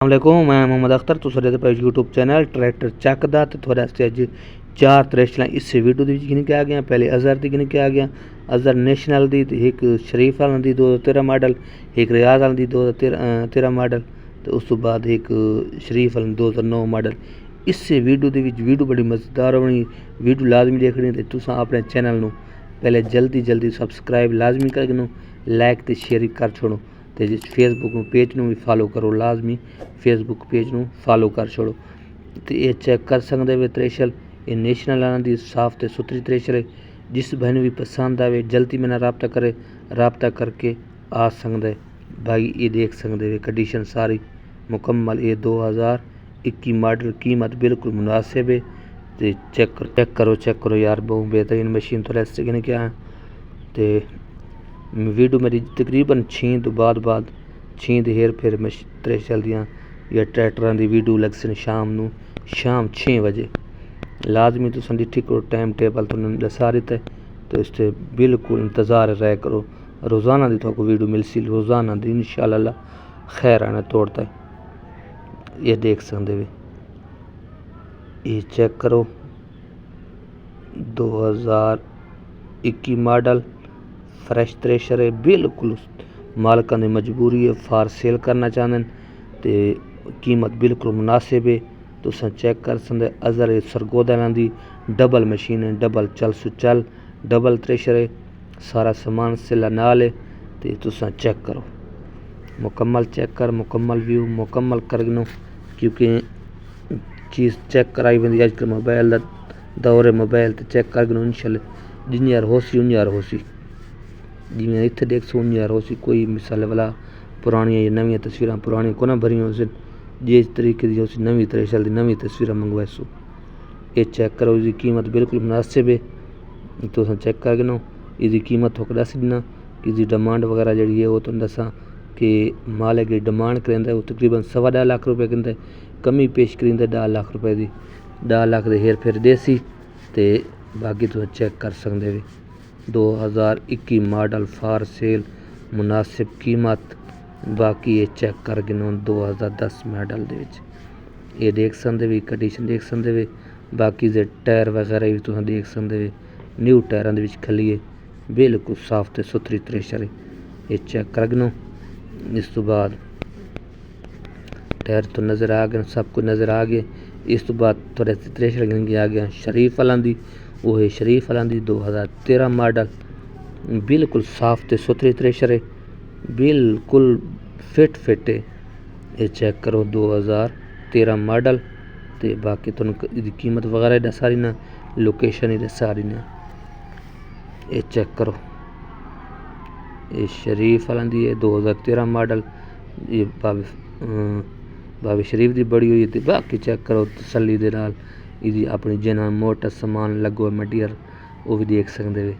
वालेकुम मैं मोहम्मद अख्तर तुस पे यूट्यूब चैनल ट्रैक्टर चक दा ते थोड़े आस्ते अज चार त्रेशलां इस वीडियो दी गिन के आ गया। पहले अजहर दी गिन के आ गया, अजहर नेशनल दी ते एक शरीफ आलन दी 2013 मॉडल, एक रियाज आलन दी 2013 मॉडल ते उस तो बाद एक शरीफ आलन 2009 मॉडल। इस वीडियो दे विच वीडियो बड़ी मज़ेदार होनी, वीडियो लाजमी देखनी ते तुसां अपने चैनल नू पहले जल्दी सब्सक्राइब लाजमी करनो, लाइक ते शेयर कर छोड़ो ते फेसबुक पेज नू भी फॉलो करो, लाजमी फेसबुक पेज नू फॉलो कर छोड़ो। तो ये चेक कर सकते वे त्रेशल ये नेशनल आना दी साफ ते सुथरी त्रेशल है। जिस भाई नू भी पसंद आवे जल्दी मेरा रबता करे, रबता करके आ सकते भाई। ये देख सकते वे कंडीशन सारी मुकम्मल, ये 2021 मॉडल, कीमत बिल्कुल मुनासिब है। तो चेक करो यार, बहुत बेहतरीन मशीन तो ऐसे कहने क्या है। तो वीडियो मेरी तकरीबन 6 तो बाद 6 दे हेर फेर त्रेशल दियां या ट्रैक्टरां दी वीडियो लगसन शाम 6 बजे। लाजमी तुसां डिठी करो, टाइम टेबल तुहानू दसा दित्ता है, तो इससे बिल्कुल इंतज़ार रह करो। रोज़ाना दी तुहानू वीडियो मिलसी, रोज़ाना दी इंशाअल्लाह खैर आना तोड़ता है। ये देख सकते वे, ये चेक करो 2021 मॉडल फ्रैश थ्रेशर है। बिल्कुल मालकां दी मजबूरी है, फार सेल करना चाहते तो कीमत बिल्कुल मुनासिब है। तुसां चेक कर सकते अजहर सरगोदा दी डबल मशीन है, डबल चल सुचल डबल थ्रेशर है, सारा सामान सिला नाल है। तो तुसां चेक करो, मुकम्मल चेक कर, मुकम्मल व्यू मुकम्मल करनो, क्योंकि चीज़ चेक कराई वेंदी अजकल मोबाइल दा दौर है। मोबाइल ते चेक करनो इंशाअल्लाह जिन्नी यार होसी उन्नी यार होसी, जिमें इत्थे देख सो उन्नी यार होसी। कोई मिसाल वाला पुरानियां या नवीं तस्वीरां पुरानियां को ना भरी होसन, जिस तरीके दी उसी नवीं त्रेशल दी नवीं तस्वीरां मंगवाई सो। ये चेक करो, इसकी कीमत बिल्कुल मुनासिब है। तुसां चेक करनो, इसकी कीमत थोक दस दिना कि इसकी डिमांड वगैरह जी है वो तुम दसा कि मालिक की डिमांड करेंदा वो तकरीबन 2.25 लाख रुपये करेंदा, कमी पेश करेंदा 10 लाख रुपये की, 10 लाख के हेर फेर देसी। तो बाकी तुम चेक कर सकते वे 2021 मॉडल फार सेल मुनासिब कीमत। बाकी ये चेक कर गिनो 2010 मॉडल दे विच ये देख सकते वे, कंडीशन देख सकते वे। बाकी जे टायर वगैरह भी तुम देख सकते वे, न्यू टायरां दे विच खली है, बिल्कुल साफ ते सुथरी थ्रेशर है। ये चेक कर गिनो, इस तो बाद टायर तो नज़र आ गए, सब कुछ नज़र आ गए। इस तो बाद थोड़े थ्रेशर गिन के आ गया शरीफ वालों दी, वो है शरीफ वालों दी 2013 मॉडल, बिल्कुल साफ ते सुथरी थ्रेशर है, बिल्कुल फिट है। ये चेक करो 2013 मॉडल। तो बाकी तुम कीमत वगैरह दसा रही ना, लोकेशन ही दसा रही ना। ये चेक करो, ये शरीफ वालों दी है 2013 मॉडल, ये बाबे शरीफ दी बड़ी हुई थी। बाकी चेक करो तसल्ली दे नाल, इसकी अपनी जिन्ना मोटा समान लगो मटीरियल वो भी देख सकते वे।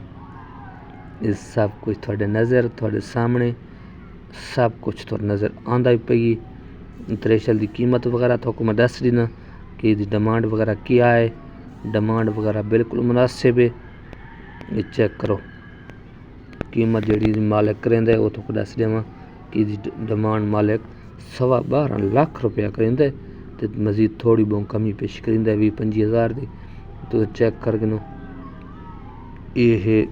ये सब कुछ थोड़े नज़र थोड़े सामने सब कुछ तो नज़र आंदा ही पई। थ्रेशर की कीमत वगैरह थोक मैं दस देना कि इसकी डिमांड वगैरह क्या है, डिमांड वगैरह बिल्कुल मुनासिब है। ये चेक करो, कीमत जी मालिक करेंदा वो थोक दस देवां कि इसकी डिमांड मालिक 12.25 लाख रुपया करेंदा, तो मजीद थोड़ी बहुत कमी पेश करेंदा 20-25 हज़ार की। तो चेक कर गिनो, ये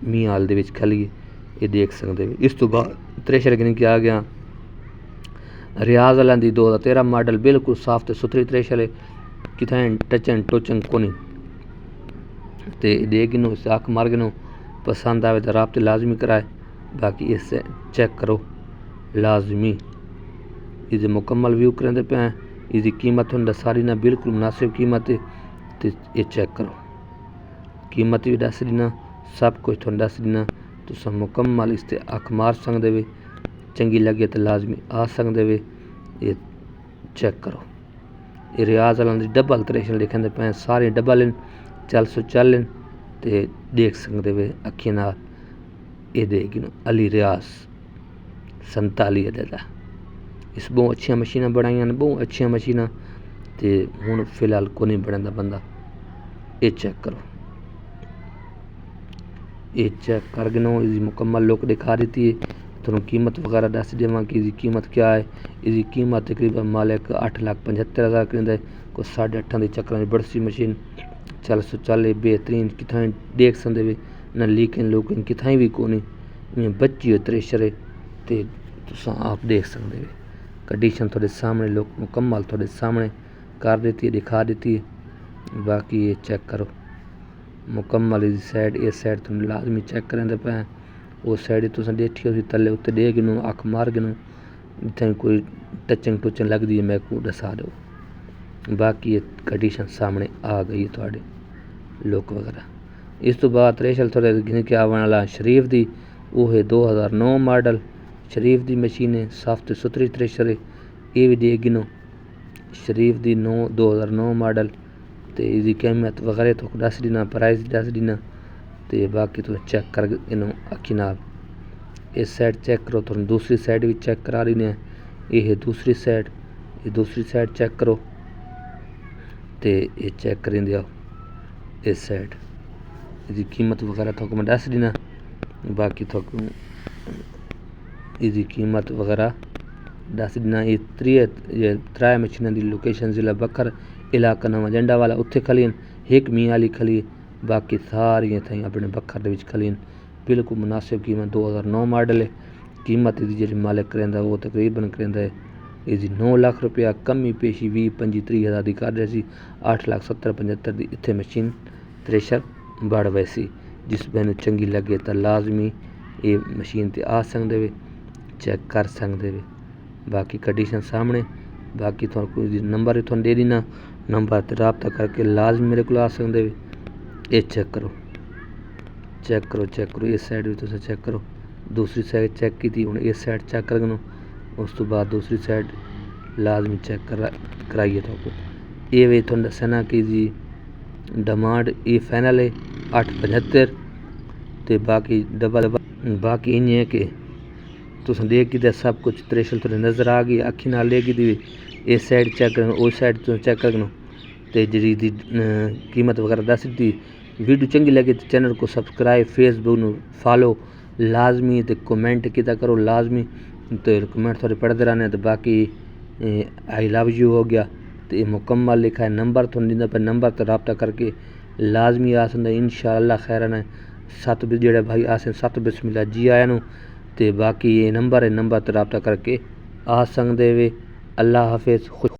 मियाल दे विच खली ये देख सकते हो। इस तो बाद थ्रेशर गिन के आ गया रियाज वालों की 2013 मॉडल, बिल्कुल साफ ते सुथरी थ्रेशर है, कितें टचन टोचन कोनी। तो दे गिनो, इस अख मार गिनो, पसंद आवे तो राब्ते लाजमी कराए। बाकी इससे चेक करो लाजमी, इसे मुकम्मल व्यू करेंदे पे हैं। इसकी कीमत हम दसा रही ना, बिल्कुल मुनासिब कीमत है। तो ये चेक करो, कीमत भी दस देना, सब कुछ थोड़ा दस देना। तुस मुकम्मल इस अख मार सकते वे, चंगी लगे तो लाजमी आ सकते वे। ये चेक करो, ये रियाज वालों की डबल थ्रेशर लिखे पे, सारे डबल इन चल सो चल इन। तो देख सकते वे अखियां नाल, ये देख अली रियाज 47 दा। इस बहुत अच्छी मशीन बनाई ने, बहुत अच्छी मशीन। तो हूँ फिलहाल को नहीं बनता बंदा। ये चेक करो, ये चेक कर गिनो, इसकी मुकम्मल लुक दिखा दी थी। थोड़ा कीमत वगैरह दस देव कि इसकी कीमत क्या है। इसकी कीमत तकरीबन मालिक 8,75,000 करेंदा है। कोई 8.5 की चक्कर बड़सी मशीन चल बेहतरीन कितना देख सकते वे ना लीकें लूकें कितना भी कोनी इवें बची हुई थ्रेशर है ते तुसां आप देख सकते वे। कंडीशन थोड़े सामने लोग मुकम्मल थोड़े सामने कर देती है दिखा देती है। बाकी ये चेक करो मुकम्मल इस साइड इस साइड तुम लाजमी चेक करें पे उस साइड तुसें देखी उसी तले उत्ते दे गिनो अख मार गिनो इतने कोई टचन टुचन लगती है मैं को दसा दो। बाकी ये कंडीशन सामने आ गई थोड़े लुक वगैरह। इस तो बाद थ्रेशर थोड़े गिन के आने वाला शरीफ दी वो है 2009 मॉडल शरीफ दी मशीन है साफ ते सुथरी थ्रेशर है। ये भी दे गिनो शरीफ दी 2009 मॉडल ते इसकी कीमत वगैरह तो दस देना प्राइस दस देना ते बाकी तो चेक कर इनो अखी नाल। इस साइड चेक करो तो दूसरी साइड भी चेक करा रही ने ये है दूसरी साइड ये दूसरी साइड चेक करो ते ये चेक करें दिया इस साइड इसकी कीमत वगैरह थोक मैं दस देना। बाकी थोक इसकी कीमत वगैरह दस देना। ये त्रै मशीन की लोकेशन जिला बकर इलाका नवा जंडा वाला उत्थे खली एक मी वाली खली बाकी सारियां थी अपने बखर दे खली बिल्कुल मुनासिब कीमत 2009 मॉडल है। कीमत इसकी जी मालिक करेंदा वो तकरीबन करेंदा है इसकी 9 लाख रुपया कमी पेशी 20-25-30 की कर रहे सी 8,70,75 की इतने मशीन थ्रेशर बढ़ वैसी जिस मैंने चंगी लगे तो लाजमी ये मशीन ते आ सकते वे चेक कर सकते वे। बाकी कंडीशन सामने बाकी थोड़ा नंबर भी थोड़ा दे देना नंबर पर रबता करके लाजमी मेरे को आ सकते वे। ये चेक करो इस साइड भी तुम चेक करो दूसरी साइड चेक की थी हूँ इस साइड चेक कर उस तो बाद दूसरी साइड लाजमी चेक कराइए तो ये वे थोड़ा दसना कि जी डिमांड ये फाइनल है 875 ते बाकी डबल बाकी इन है कि तुम देख के सब कुछ थ्रेशर थोड़े नज़र आ गई अखी नाल लेगी थी इस साइड चेक करना उस साइड तुम चेक करना तो जी कीमत वगैरह दस दी। वीडियो चंगी लगे तो चैनल को सब्सक्राइब फेसबुक न फॉलो लाजमी तो कमेंट किया करो लाजमी तो कमेंट थोड़े पढ़ते रहने। तो बाकी आई लव यू हो गया तो ये मुकम्मल लिखा है नंबर तो नहीं पर नंबर तो रबता करके लाजमी आ सकता इंशाअल्लाह खैर ने 7 जो भाई आसन 7 बिस्मिल्लाह जी आया नु तो बाकी ये नंबर है नंबर तो रबता करके आ सकते वे। अल्लाह हाफिज़।